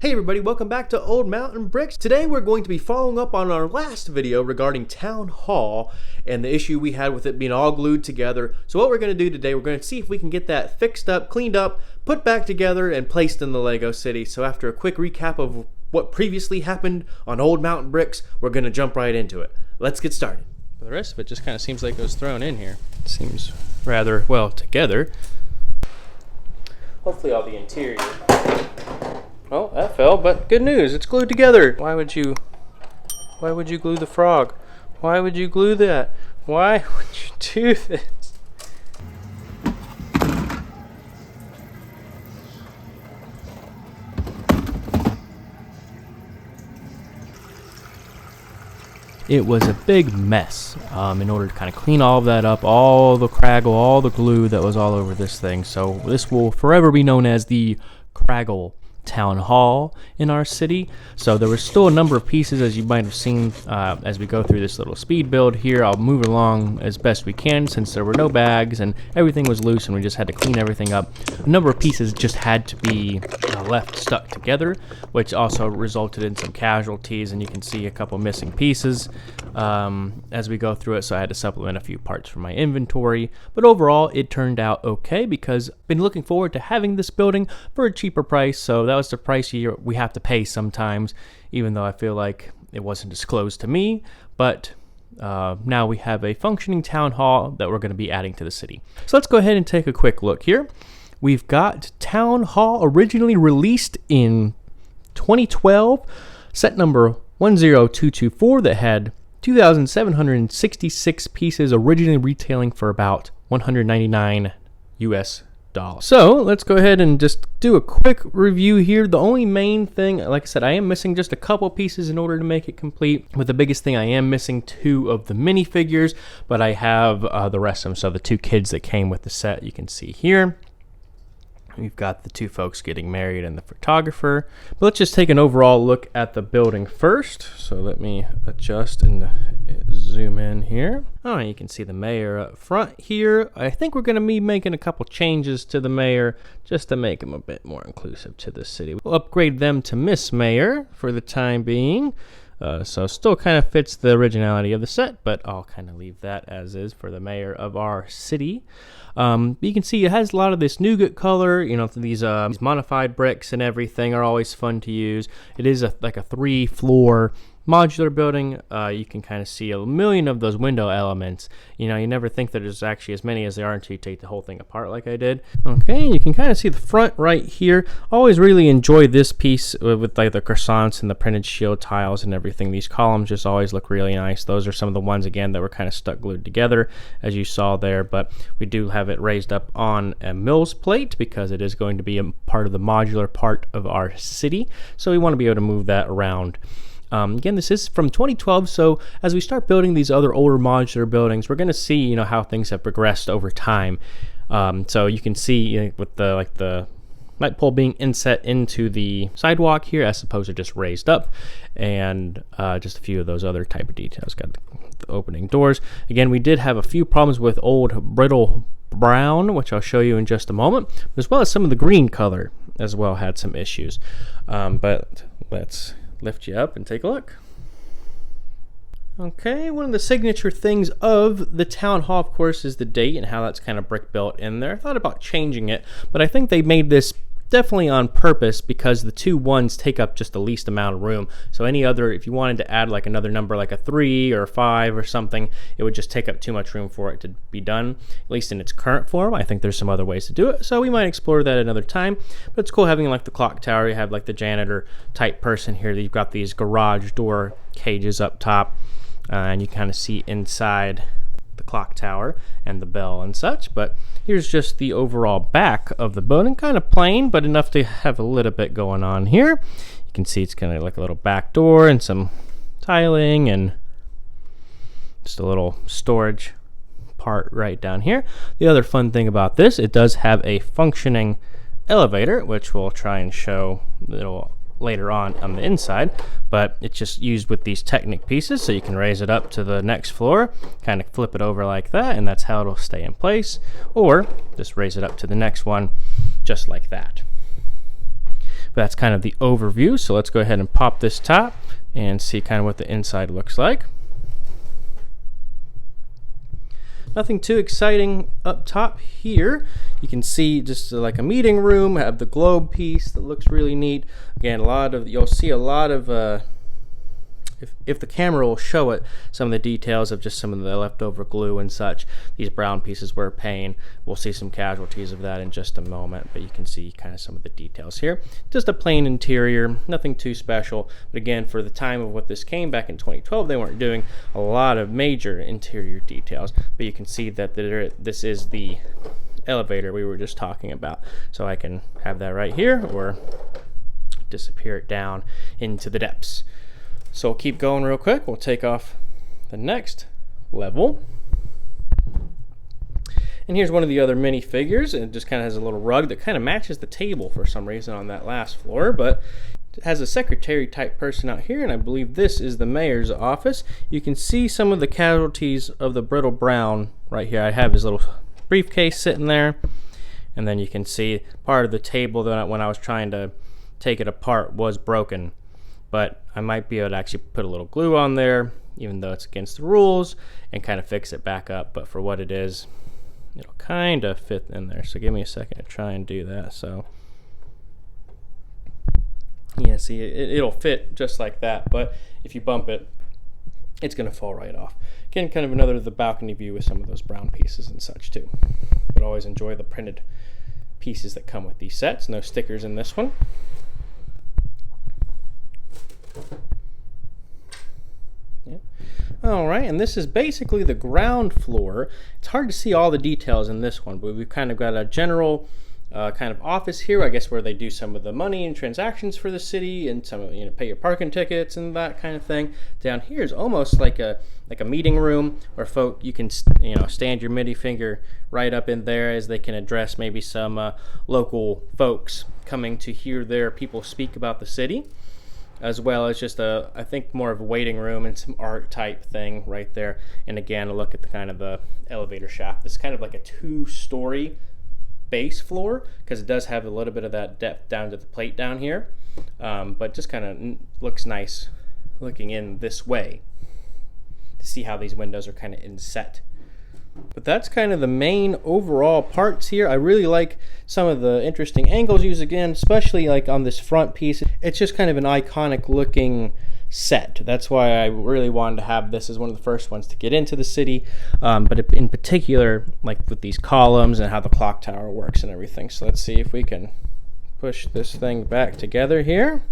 Hey everybody, welcome back to Old Mountain Bricks. Today we're going to be following up on our last video regarding Town Hall and the issue we had with it being all glued together. So what we're going to do today, we're going to see if we can get that fixed up, cleaned up, put back together, and placed in the Lego City. So after a quick recap of what previously happened on Old Mountain Bricks, we're going to jump right into it. Let's get started. The rest of it just kind of seems like it was thrown in here. It seems rather well together. Hopefully all the interior. Oh, that fell, but good news, it's glued together. Why would you glue the frog? Why would you glue that? Why would you do this? It was a big mess in order to kind of clean all of that up, all the KRAGLE, all the glue that was all over this thing. So this will forever be known as the KRAGLE Town Hall in our city. So there was still a number of pieces, as you might have seen as we go through this little speed build here. I'll move along as best we can since there were no bags and everything was loose and we just had to clean everything up. A number of pieces just had to be left stuck together, which also resulted in some casualties, and you can see a couple missing pieces as we go through it. So I had to supplement a few parts from my inventory, but overall it turned out okay because I've been looking forward to having this building for a cheaper price. So that was the price we have to pay sometimes, even though I feel like it wasn't disclosed to me. But now we have a functioning town hall that we're going to be adding to the city. So let's go ahead and take a quick look here. We've got Town Hall, originally released in 2012, set number 10224, that had 2,766 pieces, originally retailing for about $199 US. So let's go ahead and just do a quick review here. The only main thing, like I said, I am missing just a couple pieces in order to make it complete. With the biggest thing, I am missing 2 of the minifigures, but I have the rest of them. So the 2 kids that came with the set, you can see here. We've got the 2 folks getting married and the photographer. But let's just take an overall look at the building first. So let me adjust and zoom in here. Oh, you can see the mayor up front here. I think we're going to be making a couple changes to the mayor just to make him a bit more inclusive to the city. We'll upgrade them to Miss Mayor for the time being. So still kind of fits the originality of the set, but I'll kind of leave that as is for the mayor of our city. You can see it has a lot of this nougat color. You know, these modified bricks and everything are always fun to use. It is like a 3-floor modular building. You can kind of see a million of those window elements. You know, you never think that there's actually as many as there are until you take the whole thing apart like I did. Okay, you can kind of see the front right here. Always really enjoy this piece with like the croissants and the printed shield tiles and everything. These columns just always look really nice. Those are some of the ones, again, that were kind of stuck glued together, as you saw there, but we do have it raised up on a Mills plate because it is going to be a part of the modular part of our city. So we want to be able to move that around. Again, this is from 2012, so as we start building these other older modular buildings, we're going to see, you know, how things have progressed over time. So you can see, you know, with the light pole being inset into the sidewalk here as opposed to just raised up, and just a few of those other type of details. Got the opening doors. Again, we did have a few problems with old brittle brown, which I'll show you in just a moment, as well as some of the green color as well had some issues. But let's lift you up and take a look. Okay, one of the signature things of the town hall, of course, is the date and how that's kind of brick built in there. I thought about changing it, but I think they made this definitely on purpose because the 2 1s take up just the least amount of room. So any other, if you wanted to add like another number like a 3 or a 5 or something, it would just take up too much room for it to be done, at least in its current form. I think there's some other ways to do it, so we might explore that another time. But it's cool having like the clock tower. You have like the janitor type person here. You've got these garage door cages up top, and you kind of see inside the clock tower and the bell and such. But here's just the overall back of the building, kind of plain but enough to have a little bit going on here. You can see it's kind of like a little back door and some tiling and just a little storage part right down here. The other fun thing about this, it does have a functioning elevator, which we'll try and show later on the inside, but it's just used with these Technic pieces, so you can raise it up to the next floor, kind of flip it over like that, and that's how it'll stay in place, or just raise it up to the next one just like that. But that's kind of the overview. So let's go ahead and pop this top and see kind of what the inside looks like. Nothing too exciting up top here. You can see just like a meeting room, have the globe piece that looks really neat. Again, you'll see a lot of, if the camera will show it, some of the details of just some of the leftover glue and such. These brown pieces were a pain. We'll see some casualties of that in just a moment, but you can see kind of some of the details here. Just a plain interior, nothing too special. But again, for the time of what this came back in 2012, they weren't doing a lot of major interior details. But you can see that this is the elevator we were just talking about. So I can have that right here or disappear it down into the depths. So we'll keep going real quick. We'll take off the next level. And here's one of the other minifigures. It just kind of has a little rug that kind of matches the table for some reason on that last floor, but it has a secretary type person out here, and I believe this is the mayor's office. You can see some of the casualties of the brittle brown right here. I have his little briefcase sitting there, and then you can see part of the table that when I was trying to take it apart was broken. But I might be able to actually put a little glue on there, even though it's against the rules, and kind of fix it back up. But for what it is, it'll kind of fit in there. So give me a second to try and do that. So yeah, see, it'll fit just like that. But if you bump it, it's going to fall right off. Again, kind of another the balcony view with some of those brown pieces and such too. But always enjoy the printed pieces that come with these sets. No stickers in this one. Yeah. All right, and this is basically the ground floor. It's hard to see all the details in this one, but we've kind of got a general kind of office here, I guess, where they do some of the money and transactions for the city, and some of, pay your parking tickets and that kind of thing. Down here is almost like a meeting room where you can stand your MIDI finger right up in there as they can address maybe some local folks coming to hear their people speak about the city, as well as just I think more of a waiting room and some art type thing right there. And again, a look at the kind of the elevator shaft. It's kind of like a 2-story base floor because it does have a little bit of that depth down to the plate down here, but just kind of looks nice looking in this way to see how these windows are kind of inset. But that's kind of the main overall parts here. I really like some of the interesting angles used again, especially like on this front piece. It's just kind of an iconic looking set. That's why I really wanted to have this as one of the first ones to get into the city, but in particular like with these columns and how the clock tower works and everything. So let's see if we can push this thing back together here.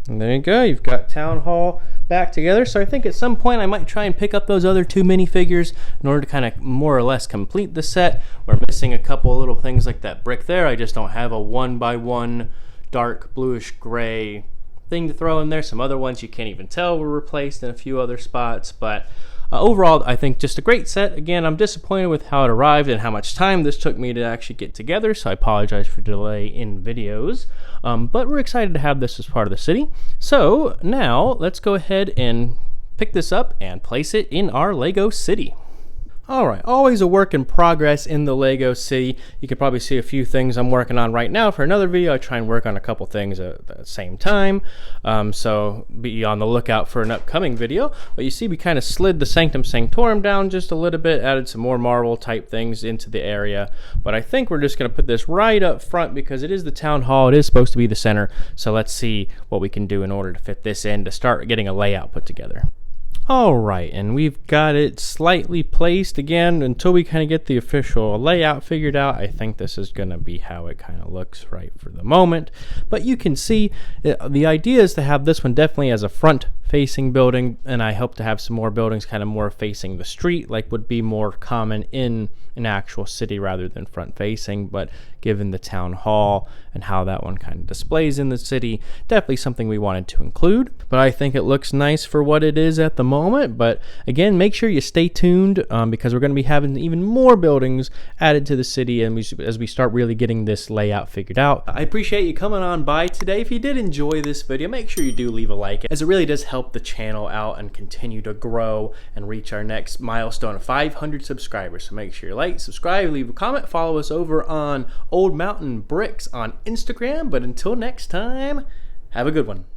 And there you go, you've got Town Hall back together. So I think at some point I might try and pick up those other 2 minifigures in order to kind of more or less complete the set. We're missing a couple little things like that brick there. I just don't have a 1x1 dark bluish gray thing to throw in there. Some other ones you can't even tell were replaced in a few other spots, but overall I think just a great set. Again, I'm disappointed with how it arrived and how much time this took me to actually get together, so I apologize for delay in videos, but we're excited to have this as part of the city. So now let's go ahead and pick this up and place it in our Lego city. Alright, always a work in progress in the Lego city. You can probably see a few things I'm working on right now for another video. I try and work on a couple things at the same time, so be on the lookout for an upcoming video. But you see we kind of slid the Sanctum Sanctorum down just a little bit, added some more marble type things into the area. But I think we're just going to put this right up front because it is the town hall. It is supposed to be the center, so let's see what we can do in order to fit this in to start getting a layout put together. Alright, and we've got it slightly placed again until we kind of get the official layout figured out. I think this is going to be how it kind of looks right for the moment. But you can see the idea is to have this one definitely as a front facing building, and I hope to have some more buildings kind of more facing the street like would be more common in an actual city rather than front facing. But given the town hall and how that one kind of displays in the city, definitely something we wanted to include. But I think it looks nice for what it is at the moment. But again, make sure you stay tuned because we're going to be having even more buildings added to the city and as we start really getting this layout figured out. I appreciate you coming on by today. If you did enjoy this video, make sure you do leave a like, as it really does help help the channel out and continue to grow and reach our next milestone of 500 subscribers. So make sure you like, subscribe, leave a comment, follow us over on Old Mountain Bricks on Instagram. But until next time, have a good one.